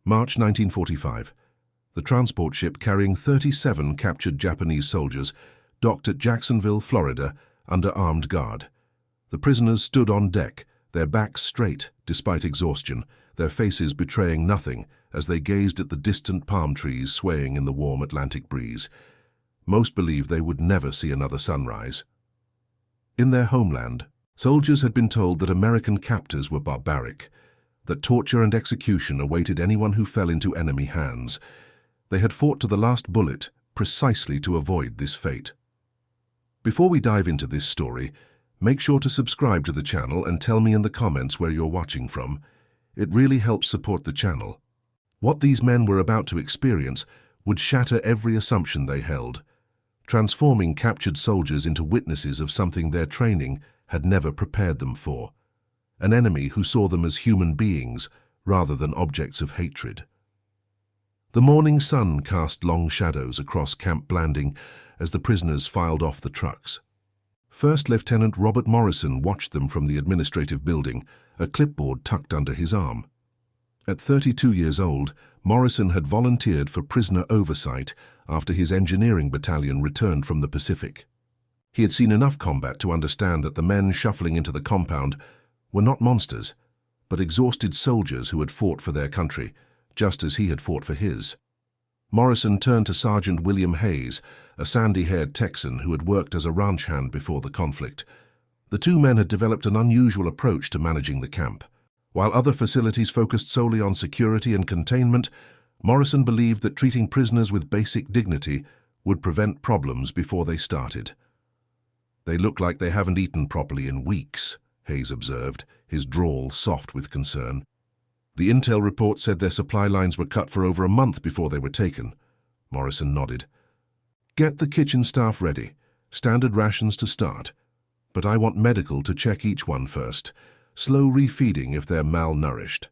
March 1945. The transport ship carrying 37 captured Japanese soldiers docked at Jacksonville, Florida, under armed guard. The prisoners stood on deck, their backs straight, despite exhaustion, their faces betraying nothing as they gazed at the distant palm trees swaying in the warm Atlantic breeze. Most believed they would never see another sunrise. In their homeland, soldiers had been told that American captors were barbaric, that torture and execution awaited anyone who fell into enemy hands. They had fought to the last bullet precisely to avoid this fate. Before we dive into this story, make sure to subscribe to the channel and tell me in the comments where you're watching from. It really helps support the channel. What these men were about to experience would shatter every assumption they held, transforming captured soldiers into witnesses of something their training had never prepared them for, an enemy who saw them as human beings rather than objects of hatred. The morning sun cast long shadows across Camp Blanding as the prisoners filed off the trucks. First Lieutenant Robert Morrison watched them from the administrative building, a clipboard tucked under his arm. At 32 years old, Morrison had volunteered for prisoner oversight after his engineering battalion returned from the Pacific. He had seen enough combat to understand that the men shuffling into the compound were not monsters, but exhausted soldiers who had fought for their country, just as he had fought for his. Morrison turned to Sergeant William Hayes, a sandy-haired Texan who had worked as a ranch hand before the conflict. The two men had developed an unusual approach to managing the camp. While other facilities focused solely on security and containment, Morrison believed that treating prisoners with basic dignity would prevent problems before they started. "They look like they haven't eaten properly in weeks," Hayes observed, his drawl soft with concern. "The intel report said their supply lines were cut for over a month before they were taken." Morrison nodded. "Get the kitchen staff ready. Standard rations to start. But I want medical to check each one first. Slow refeeding if they're malnourished."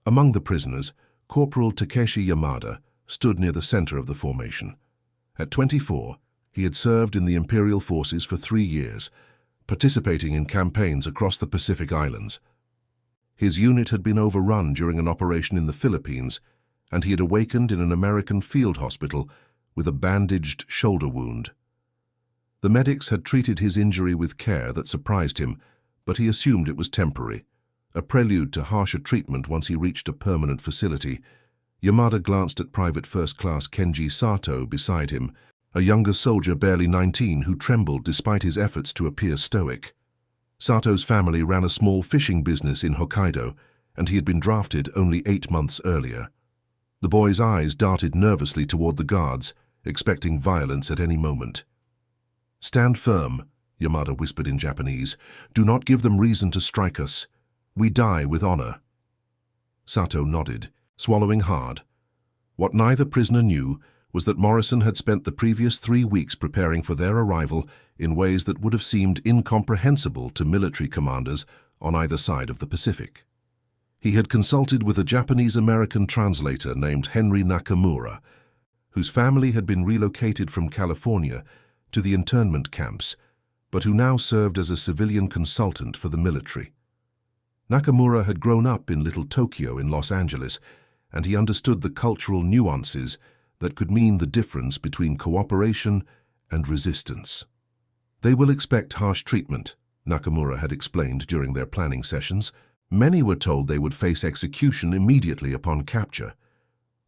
Among the prisoners, Corporal Takeshi Yamada stood near the center of the formation. At 24, he had served in the Imperial Forces for 3 years, participating in campaigns across the Pacific Islands. His unit had been overrun during an operation in the Philippines, and he had awakened in an American field hospital with a bandaged shoulder wound. The medics had treated his injury with care that surprised him, but he assumed it was temporary, a prelude to harsher treatment once he reached a permanent facility. Yamada glanced at Private First Class Kenji Sato beside him, a younger soldier barely 19 who trembled despite his efforts to appear stoic. Sato's family ran a small fishing business in Hokkaido, and he had been drafted only 8 months earlier. The boy's eyes darted nervously toward the guards, expecting violence at any moment. "Stand firm," Yamada whispered in Japanese. "Do not give them reason to strike us. We die with honor." Sato nodded, swallowing hard. What neither prisoner knew was that Morrison had spent the previous 3 weeks preparing for their arrival in ways that would have seemed incomprehensible to military commanders on either side of the Pacific. He had consulted with a Japanese-American translator named Henry Nakamura, whose family had been relocated from California to the internment camps, but who now served as a civilian consultant for the military. Nakamura had grown up in Little Tokyo in Los Angeles, and he understood the cultural nuances that could mean the difference between cooperation and resistance. "They will expect harsh treatment," Nakamura had explained during their planning sessions. Many were told they would face execution immediately upon capture.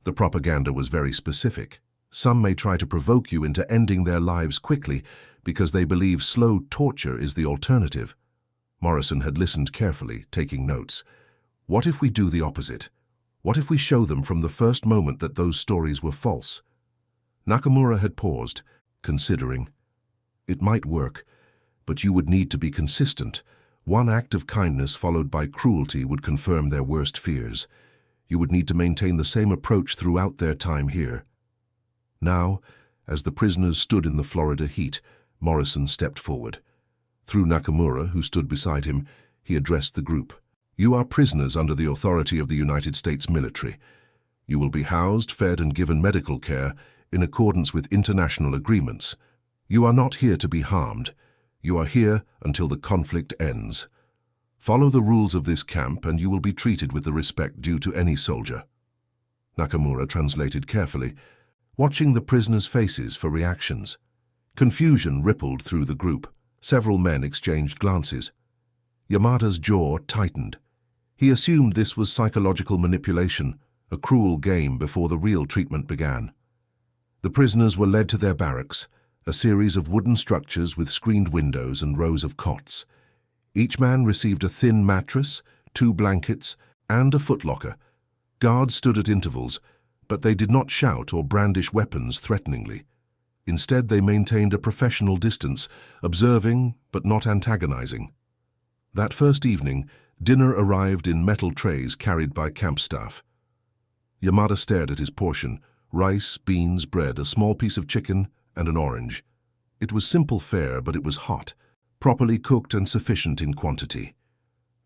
The propaganda was very specific. Some may try to provoke you into ending their lives quickly because they believe slow torture is the alternative. Morrison had listened carefully, taking notes. What if we do the opposite? What if we show them from the first moment that those stories were false? Nakamura had paused, considering. "It might work, but you would need to be consistent. One act of kindness followed by cruelty would confirm their worst fears. You would need to maintain the same approach throughout their time here." Now, as the prisoners stood in the Florida heat, Morrison stepped forward. Through Nakamura, who stood beside him, he addressed the group. "You are prisoners under the authority of the United States military. You will be housed, fed, and given medical care in accordance with international agreements. You are not here to be harmed. You are here until the conflict ends. Follow the rules of this camp and you will be treated with the respect due to any soldier." Nakamura translated carefully, watching the prisoners' faces for reactions. Confusion rippled through the group. Several men exchanged glances. Yamada's jaw tightened. He assumed this was psychological manipulation, a cruel game before the real treatment began. The prisoners were led to their barracks, a series of wooden structures with screened windows and rows of cots. Each man received a thin mattress, 2 blankets, and a footlocker. Guards stood at intervals, but they did not shout or brandish weapons threateningly. Instead, they maintained a professional distance, observing but not antagonizing. That first evening, dinner arrived in metal trays carried by camp staff. Yamada stared at his portion: rice, beans, bread, a small piece of chicken, and an orange. It was simple fare, but it was hot, properly cooked and sufficient in quantity.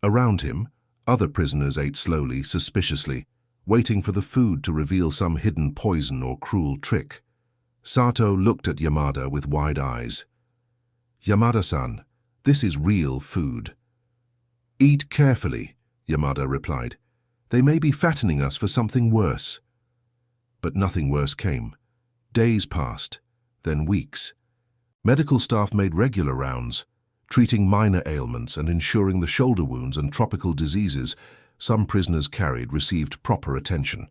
Around him, other prisoners ate slowly, suspiciously, waiting for the food to reveal some hidden poison or cruel trick. Sato looked at Yamada with wide eyes. "Yamada-san, this is real food." "Eat carefully," Yamada replied. "They may be fattening us for something worse." But nothing worse came. Days passed, then weeks. Medical staff made regular rounds, treating minor ailments and ensuring the shoulder wounds and tropical diseases some prisoners carried received proper attention.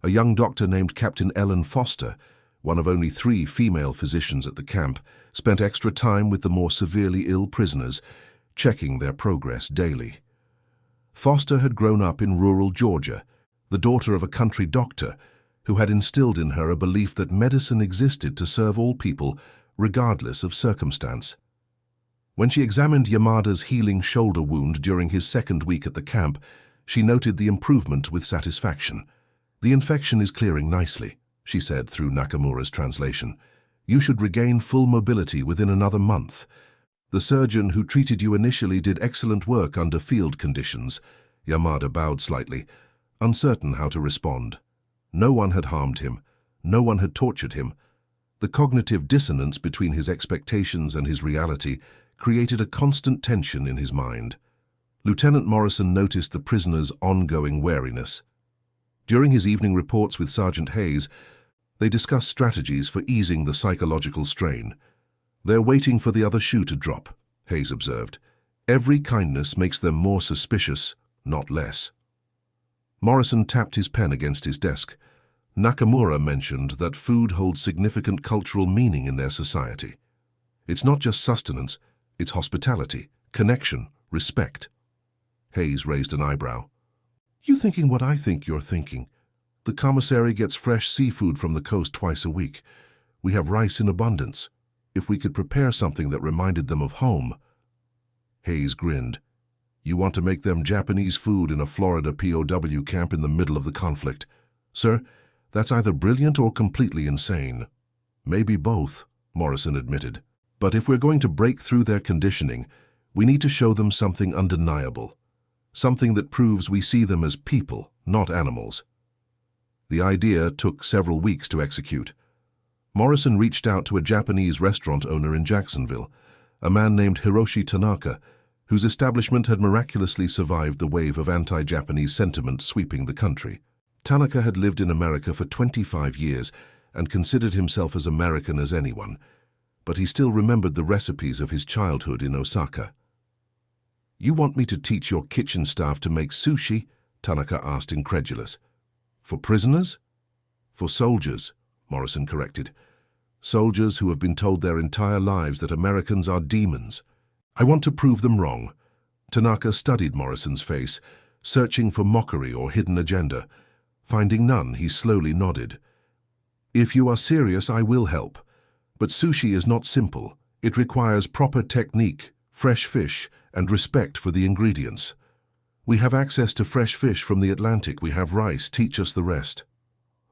A young doctor named Captain Ellen Foster, one of only 3 female physicians at the camp, spent extra time with the more severely ill prisoners, checking their progress daily. Foster had grown up in rural Georgia, the daughter of a country doctor who had instilled in her a belief that medicine existed to serve all people, regardless of circumstance. When she examined Yamada's healing shoulder wound during his second week at the camp, she noted the improvement with satisfaction. "The infection is clearing nicely," she said through Nakamura's translation. "You should regain full mobility within another month. The surgeon who treated you initially did excellent work under field conditions." Yamada bowed slightly, uncertain how to respond. No one had harmed him. No one had tortured him. The cognitive dissonance between his expectations and his reality created a constant tension in his mind. Lieutenant Morrison noticed the prisoner's ongoing wariness. During his evening reports with Sergeant Hayes, they discussed strategies for easing the psychological strain. "They're waiting for the other shoe to drop," Hayes observed. "Every kindness makes them more suspicious, not less." Morrison tapped his pen against his desk. Nakamura mentioned that food holds significant cultural meaning in their society. It's not just sustenance, it's hospitality, connection, respect. Hayes raised an eyebrow. "You thinking what I think you're thinking? The commissary gets fresh seafood from the coast twice a week. We have rice in abundance. If we could prepare something that reminded them of home." Hayes grinned. "You want to make them Japanese food in a Florida POW camp in the middle of the conflict? Sir, that's either brilliant or completely insane." "Maybe both," Morrison admitted. "But if we're going to break through their conditioning, we need to show them something undeniable. Something that proves we see them as people, not animals." The idea took several weeks to execute. Morrison reached out to a Japanese restaurant owner in Jacksonville, a man named Hiroshi Tanaka, whose establishment had miraculously survived the wave of anti-Japanese sentiment sweeping the country. Tanaka had lived in America for 25 years and considered himself as American as anyone, but he still remembered the recipes of his childhood in Osaka. "You want me to teach your kitchen staff to make sushi?" Tanaka asked, incredulous. "For prisoners?" "For soldiers," Morrison corrected. "Soldiers who have been told their entire lives that Americans are demons. I want to prove them wrong." Tanaka studied Morrison's face, searching for mockery or hidden agenda. Finding none, he slowly nodded. "If you are serious, I will help. But sushi is not simple. It requires proper technique, fresh fish, and respect for the ingredients. We have access to fresh fish from the Atlantic. We have rice. Teach us the rest."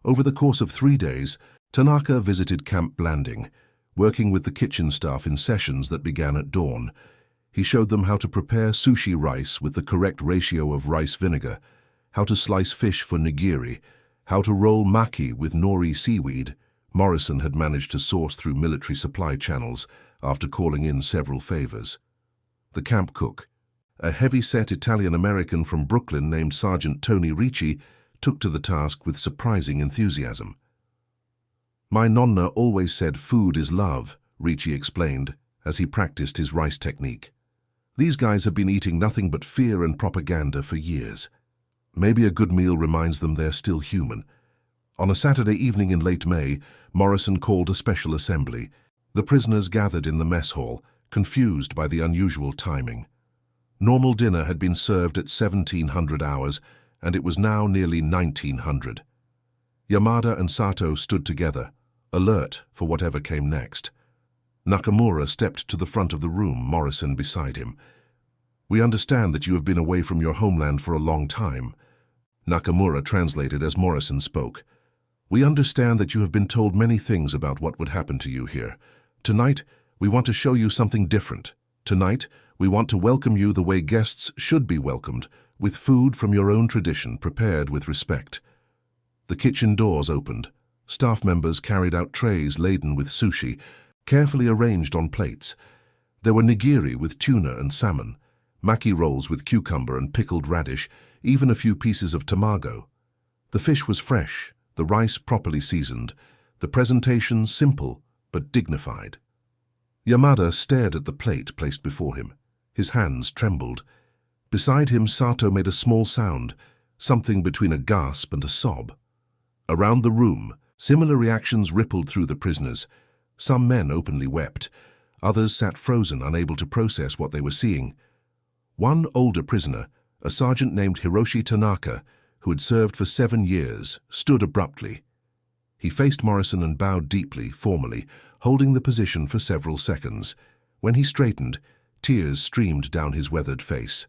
Over the course of 3 days, Tanaka visited Camp Blanding, working with the kitchen staff in sessions that began at dawn. He showed them how to prepare sushi rice with the correct ratio of rice vinegar, how to slice fish for nigiri, how to roll maki with nori seaweed. Morrison had managed to source through military supply channels after calling in several favors. The camp cook, a heavy-set Italian-American from Brooklyn named Sergeant Tony Ricci, took to the task with surprising enthusiasm. "My nonna always said food is love," Ricci explained as he practiced his rice technique. "These guys have been eating nothing but fear and propaganda for years. Maybe a good meal reminds them they're still human." On a Saturday evening in late May, Morrison called a special assembly. The prisoners gathered in the mess hall, confused by the unusual timing. Normal dinner had been served at 1700 hours, and it was now nearly 1900. Yamada and Sato stood together, alert for whatever came next. Nakamura stepped to the front of the room, Morrison beside him. "We understand that you have been away from your homeland for a long time." Nakamura translated as Morrison spoke. "We understand that you have been told many things about what would happen to you here. Tonight, we want to show you something different. Tonight, we want to welcome you the way guests should be welcomed, with food from your own tradition prepared with respect." The kitchen doors opened. Staff members carried out trays laden with sushi, carefully arranged on plates. There were nigiri with tuna and salmon, maki rolls with cucumber and pickled radish, even a few pieces of tamago. The fish was fresh, the rice properly seasoned, the presentation simple but dignified. Yamada stared at the plate placed before him. His hands trembled. Beside him, Sato made a small sound, something between a gasp and a sob. Around the room, similar reactions rippled through the prisoners. Some men openly wept. Others sat frozen, unable to process what they were seeing. One older prisoner, a sergeant named Hiroshi Tanaka, who had served for 7 years, stood abruptly. He faced Morrison and bowed deeply, formally, holding the position for several seconds. When he straightened, tears streamed down his weathered face.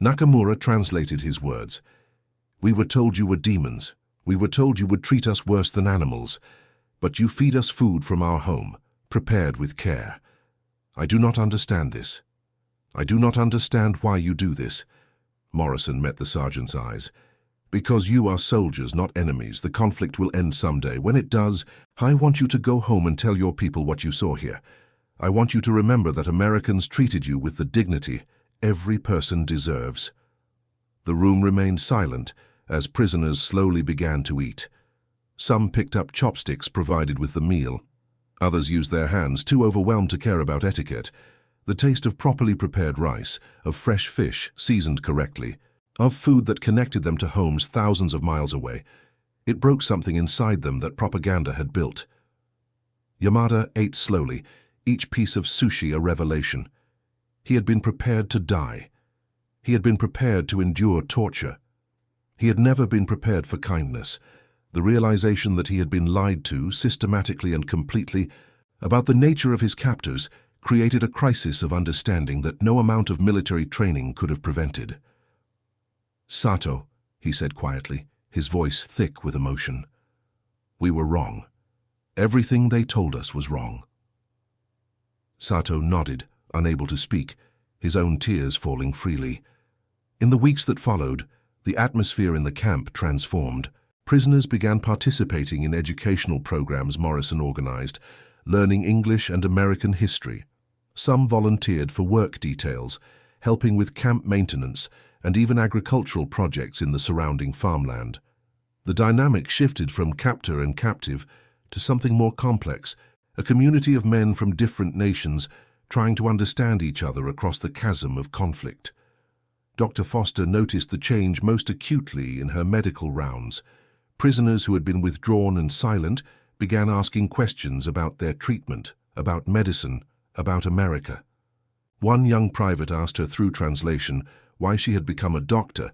Nakamura translated his words. "We were told you were demons. We were told you would treat us worse than animals. But you feed us food from our home, prepared with care. I do not understand this. I do not understand why you do this." Morrison met the sergeant's eyes. "Because you are soldiers, not enemies. The conflict will end someday. When it does, I want you to go home and tell your people what you saw here. I want you to remember that Americans treated you with the dignity every person deserves." The room remained silent as prisoners slowly began to eat. Some picked up chopsticks provided with the meal. Others used their hands, too overwhelmed to care about etiquette. The taste of properly prepared rice, of fresh fish seasoned correctly, of food that connected them to homes thousands of miles away. It broke something inside them that propaganda had built. Yamada ate slowly, each piece of sushi a revelation. He had been prepared to die. He had been prepared to endure torture. He had never been prepared for kindness. The realization that he had been lied to, systematically and completely, about the nature of his captors, created a crisis of understanding that no amount of military training could have prevented. "Sato," he said quietly, his voice thick with emotion. "We were wrong. Everything they told us was wrong." Sato nodded, unable to speak, his own tears falling freely. In the weeks that followed, the atmosphere in the camp transformed. Prisoners began participating in educational programs Morrison organized, learning English and American history. Some volunteered for work details, helping with camp maintenance and even agricultural projects in the surrounding farmland. The dynamic shifted from captor and captive to something more complex, a community of men from different nations trying to understand each other across the chasm of conflict. Dr. Foster noticed the change most acutely in her medical rounds. Prisoners who had been withdrawn and silent began asking questions about their treatment, about medicine, about America. One young private asked her through translation why she had become a doctor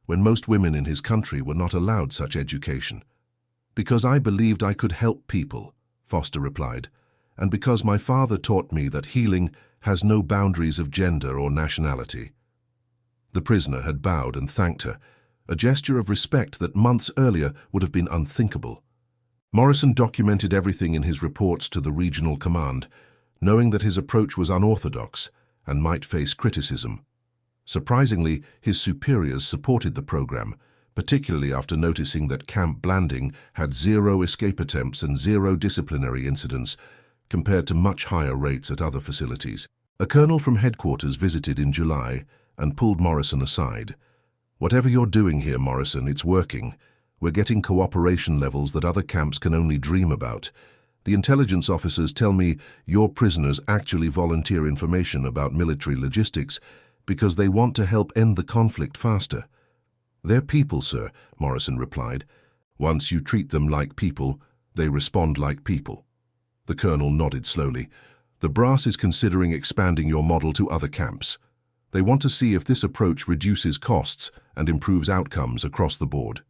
when most women in his country were not allowed such education. "Because I believed I could help people," Foster replied, "and because my father taught me that healing has no boundaries of gender or nationality." The prisoner had bowed and thanked her, a gesture of respect that months earlier would have been unthinkable. Morrison documented everything in his reports to the regional command, knowing that his approach was unorthodox and might face criticism. Surprisingly, his superiors supported the program, particularly after noticing that Camp Blanding had 0 escape attempts and 0 disciplinary incidents, compared to much higher rates at other facilities. A colonel from headquarters visited in July and pulled Morrison aside. Whatever you're doing here, Morrison, it's working. We're getting cooperation levels that other camps can only dream about. The intelligence officers tell me your prisoners actually volunteer information about military logistics because they want to help end the conflict faster. They're people, sir, Morrison replied. Once you treat them like people, they respond like people. The colonel nodded slowly. The brass is considering expanding your model to other camps. They want to see if this approach reduces costs and improves outcomes across the board.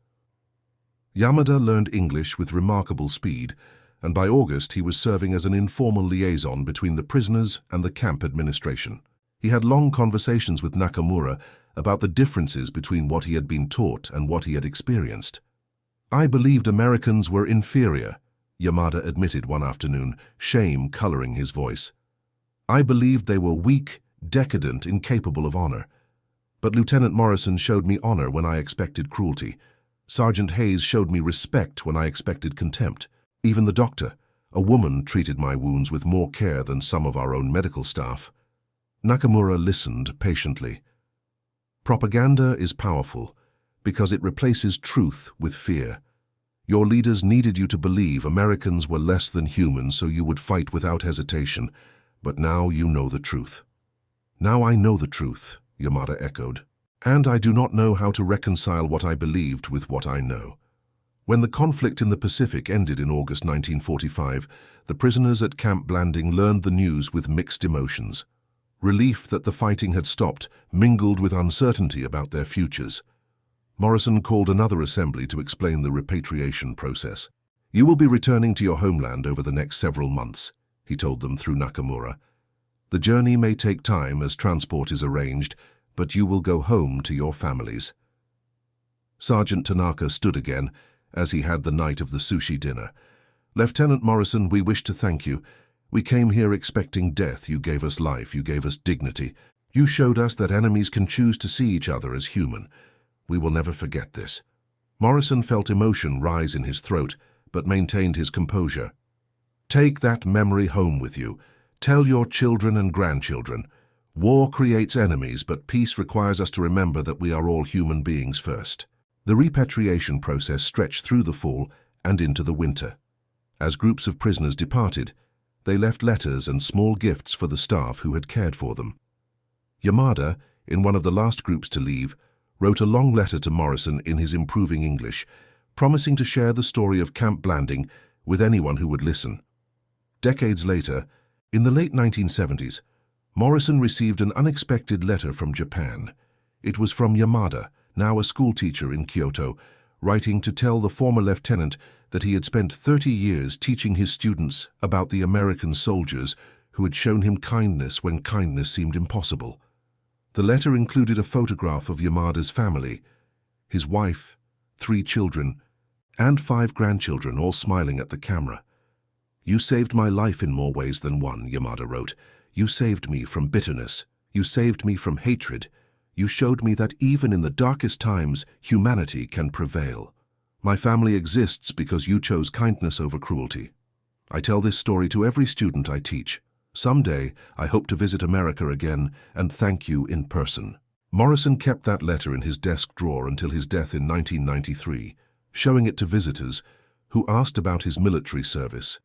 Yamada learned English with remarkable speed, and by August he was serving as an informal liaison between the prisoners and the camp administration. He had long conversations with Nakamura about the differences between what he had been taught and what he had experienced. I believed Americans were inferior, Yamada admitted one afternoon, shame coloring his voice. I believed they were weak, decadent, incapable of honor. But Lieutenant Morrison showed me honor when I expected cruelty. Sergeant Hayes showed me respect when I expected contempt. Even the doctor, a woman, treated my wounds with more care than some of our own medical staff. Nakamura listened patiently. Propaganda is powerful because it replaces truth with fear. Your leaders needed you to believe Americans were less than human so you would fight without hesitation, but now you know the truth. Now I know the truth, Yamada echoed, and I do not know how to reconcile what I believed with what I know. When the conflict in the Pacific ended in August 1945, the prisoners at Camp Blanding learned the news with mixed emotions. Relief that the fighting had stopped mingled with uncertainty about their futures. Morrison called another assembly to explain the repatriation process. You will be returning to your homeland over the next several months, he told them through Nakamura. The journey may take time as transport is arranged, but you will go home to your families. Sergeant Tanaka stood again, as he had the night of the sushi dinner. Lieutenant Morrison, we wish to thank you. We came here expecting death. You gave us life. You gave us dignity. You showed us that enemies can choose to see each other as human. We will never forget this. Morrison felt emotion rise in his throat, but maintained his composure. Take that memory home with you. Tell your children and grandchildren. War creates enemies, but peace requires us to remember that we are all human beings first. The repatriation process stretched through the fall and into the winter. As groups of prisoners departed, they left letters and small gifts for the staff who had cared for them. Yamada, in one of the last groups to leave, wrote a long letter to Morrison in his improving English, promising to share the story of Camp Blanding with anyone who would listen. Decades later, in the late 1970s, Morrison received an unexpected letter from Japan. It was from Yamada, now a schoolteacher in Kyoto, writing to tell the former lieutenant that he had spent 30 years teaching his students about the American soldiers who had shown him kindness when kindness seemed impossible. The letter included a photograph of Yamada's family, his wife, 3 children, and 5 grandchildren, all smiling at the camera. You saved my life in more ways than one, Yamada wrote. You saved me from bitterness. You saved me from hatred. You showed me that even in the darkest times, humanity can prevail. My family exists because you chose kindness over cruelty. I tell this story to every student I teach. Someday, I hope to visit America again and thank you in person. Morrison kept that letter in his desk drawer until his death in 1993, showing it to visitors who asked about his military service.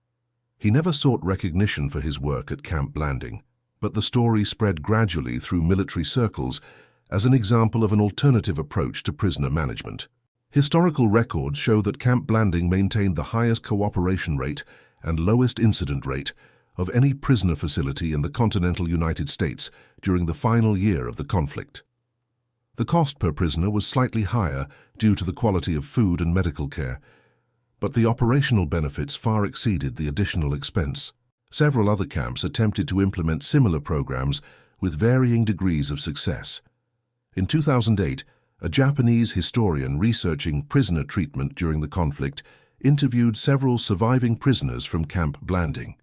He never sought recognition for his work at Camp Blanding, but the story spread gradually through military circles as an example of an alternative approach to prisoner management. Historical records show that Camp Blanding maintained the highest cooperation rate and lowest incident rate of any prisoner facility in the continental United States during the final year of the conflict. The cost per prisoner was slightly higher due to the quality of food and medical care, but the operational benefits far exceeded the additional expense. Several other camps attempted to implement similar programs with varying degrees of success. In 2008, a Japanese historian researching prisoner treatment during the conflict interviewed several surviving prisoners from Camp Blanding.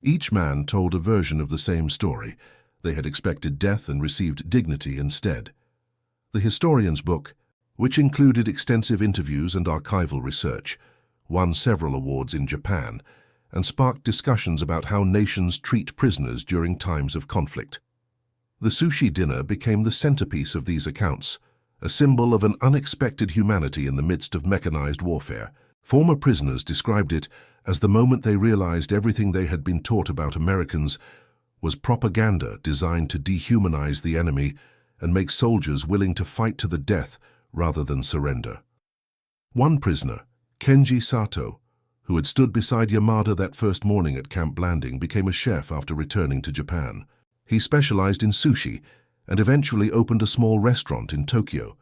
Each man told a version of the same story. They had expected death and received dignity instead. The historian's book, which included extensive interviews and archival research, won several awards in Japan and sparked discussions about how nations treat prisoners during times of conflict. The sushi dinner became the centerpiece of these accounts, a symbol of an unexpected humanity in the midst of mechanized warfare. Former prisoners described it as the moment they realized everything they had been taught about Americans was propaganda designed to dehumanize the enemy and make soldiers willing to fight to the death rather than surrender. One prisoner, Kenji Sato, who had stood beside Yamada that first morning at Camp Blanding, became a chef after returning to Japan. He specialized in sushi and eventually opened a small restaurant in Tokyo.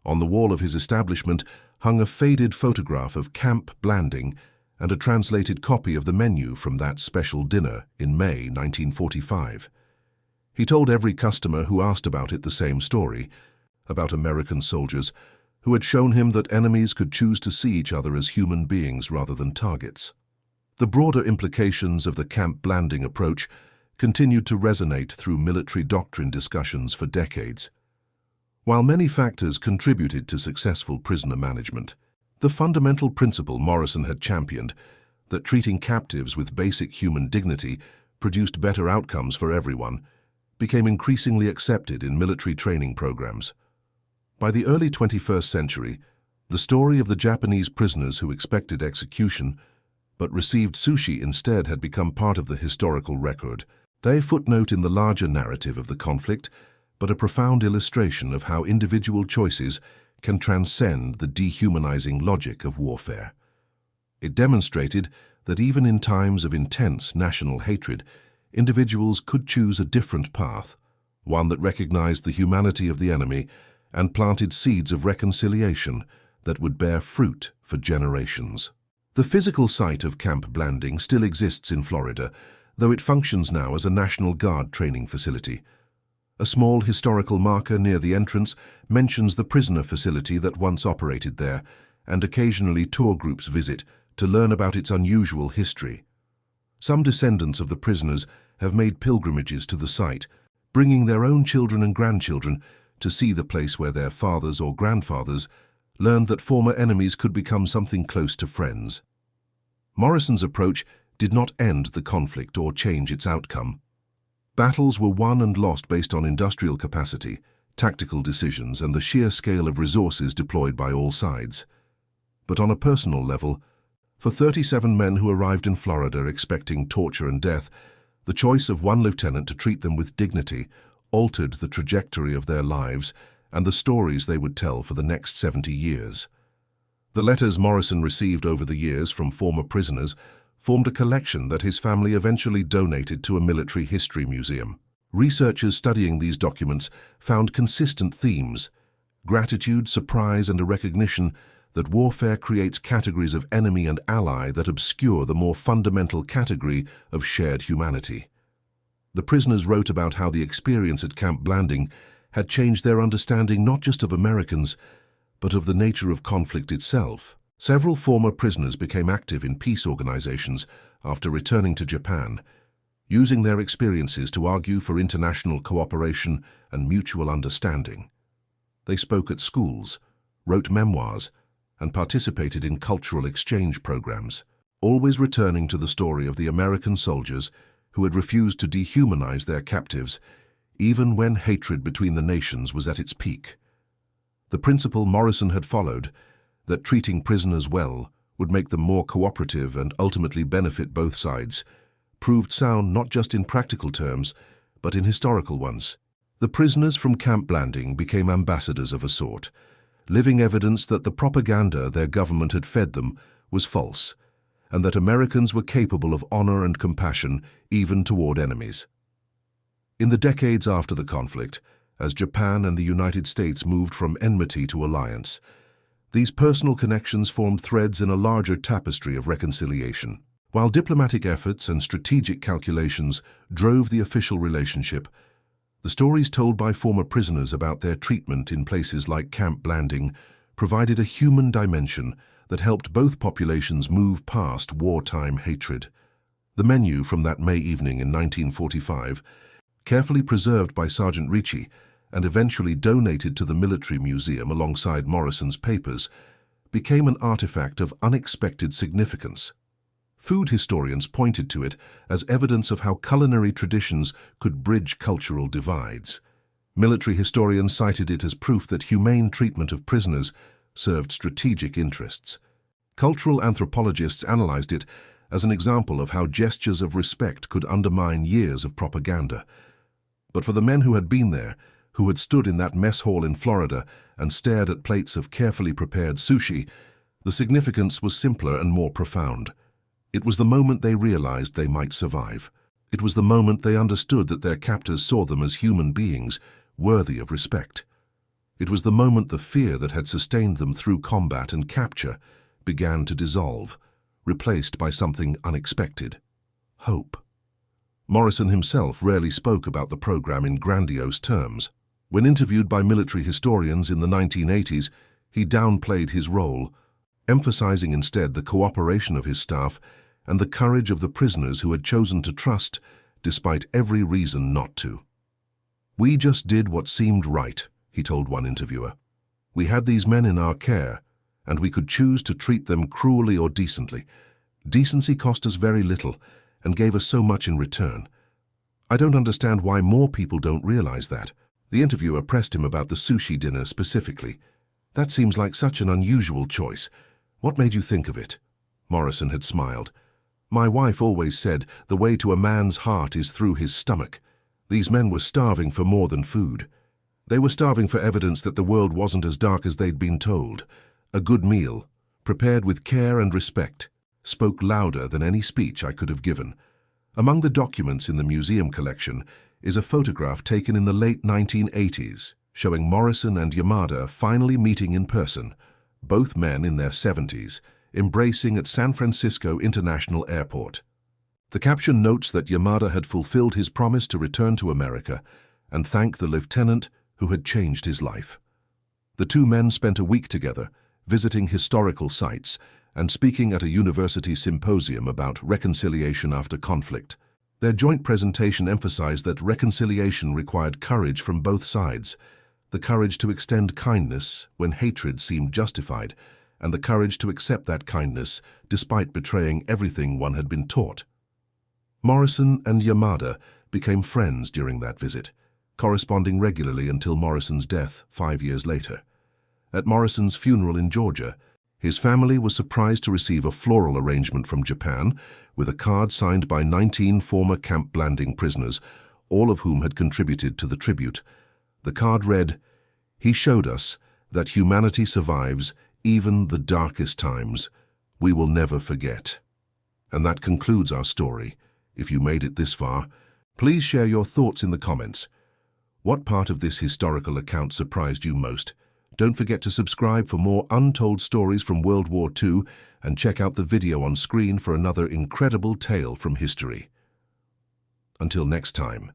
On the wall of his establishment hung a faded photograph of Camp Blanding and a translated copy of the menu from that special dinner in May 1945. He told every customer who asked about it the same story, about American soldiers who had shown him that enemies could choose to see each other as human beings rather than targets. The broader implications of the Camp Blanding approach continued to resonate through military doctrine discussions for decades. While many factors contributed to successful prisoner management, the fundamental principle Morrison had championed, that treating captives with basic human dignity produced better outcomes for everyone, became increasingly accepted in military training programs. By the early 21st century, the story of the Japanese prisoners who expected execution but received sushi instead had become part of the historical record. They footnote in the larger narrative of the conflict, but a profound illustration of how individual choices can transcend the dehumanizing logic of warfare. It demonstrated that even in times of intense national hatred, individuals could choose a different path, one that recognized the humanity of the enemy and planted seeds of reconciliation that would bear fruit for generations. The physical site of Camp Blanding still exists in Florida, though it functions now as a National Guard training facility. A small historical marker near the entrance mentions the prisoner facility that once operated there, and occasionally tour groups visit to learn about its unusual history. Some descendants of the prisoners have made pilgrimages to the site, bringing their own children and grandchildren to see the place where their fathers or grandfathers learned that former enemies could become something close to friends. Morrison's approach did not end the conflict or change its outcome. Battles were won and lost based on industrial capacity, tactical decisions, and the sheer scale of resources deployed by all sides. But on a personal level, for 37 men who arrived in Florida expecting torture and death, the choice of one lieutenant to treat them with dignity altered the trajectory of their lives and the stories they would tell for the next 70 years. The letters Morrison received over the years from former prisoners formed a collection that his family eventually donated to a military history museum. Researchers studying these documents found consistent themes: gratitude, surprise, and a recognition that warfare creates categories of enemy and ally that obscure the more fundamental category of shared humanity. The prisoners wrote about how the experience at Camp Blanding had changed their understanding not just of Americans, but of the nature of conflict itself. Several former prisoners became active in peace organizations after returning to Japan, using their experiences to argue for international cooperation and mutual understanding. They spoke at schools, wrote memoirs, and participated in cultural exchange programs, always returning to the story of the American soldiers who had refused to dehumanize their captives, even when hatred between the nations was at its peak. The principle Morrison had followed, that treating prisoners well would make them more cooperative and ultimately benefit both sides, proved sound not just in practical terms, but in historical ones. The prisoners from Camp Blanding became ambassadors of a sort, living evidence that the propaganda their government had fed them was false, and that Americans were capable of honor and compassion even toward enemies. In the decades after the conflict, as Japan and the United States moved from enmity to alliance, these personal connections formed threads in a larger tapestry of reconciliation. While diplomatic efforts and strategic calculations drove the official relationship, the stories told by former prisoners about their treatment in places like Camp Blanding provided a human dimension that helped both populations move past wartime hatred. The menu from that May evening in 1945, carefully preserved by Sergeant Ricci and eventually donated to the military museum alongside Morrison's papers, became an artifact of unexpected significance. Food historians pointed to it as evidence of how culinary traditions could bridge cultural divides. Military historians cited it as proof that humane treatment of prisoners served strategic interests. Cultural anthropologists analyzed it as an example of how gestures of respect could undermine years of propaganda. But for the men who had been there, who had stood in that mess hall in Florida and stared at plates of carefully prepared sushi, the significance was simpler and more profound. It was the moment they realized they might survive. It was the moment they understood that their captors saw them as human beings, worthy of respect. It was the moment the fear that had sustained them through combat and capture began to dissolve, replaced by something unexpected: hope. Morrison himself rarely spoke about the program in grandiose terms. When interviewed by military historians in the 1980s, he downplayed his role, emphasizing instead the cooperation of his staff and the courage of the prisoners who had chosen to trust despite every reason not to. "We just did what seemed right," he told one interviewer. "We had these men in our care, and we could choose to treat them cruelly or decently. Decency cost us very little and gave us so much in return. I don't understand why more people don't realize that." The interviewer pressed him about the sushi dinner specifically. "That seems like such an unusual choice. What made you think of it?" Morrison had smiled. "My wife always said the way to a man's heart is through his stomach. These men were starving for more than food. They were starving for evidence that the world wasn't as dark as they'd been told. A good meal, prepared with care and respect, spoke louder than any speech I could have given." Among the documents in the museum collection is a photograph taken in the late 1980s, showing Morrison and Yamada finally meeting in person, both men in their 70s, embracing at San Francisco International Airport. The caption notes that Yamada had fulfilled his promise to return to America and thanked the lieutenant who had changed his life. The two men spent a week together, visiting historical sites and speaking at a university symposium about reconciliation after conflict. Their joint presentation emphasized that reconciliation required courage from both sides, the courage to extend kindness when hatred seemed justified, and the courage to accept that kindness despite betraying everything one had been taught. Morrison and Yamada became friends during that visit, corresponding regularly until Morrison's death 5 years later. At Morrison's funeral in Georgia, his family was surprised to receive a floral arrangement from Japan with a card signed by 19 former Camp Blanding prisoners, all of whom had contributed to the tribute. The card read, "He showed us that humanity survives even the darkest times. We will never forget." And that concludes our story. If you made it this far, please share your thoughts in the comments. What part of this historical account surprised you most? Don't forget to subscribe for more untold stories from World War II and check out the video on screen for another incredible tale from history. Until next time.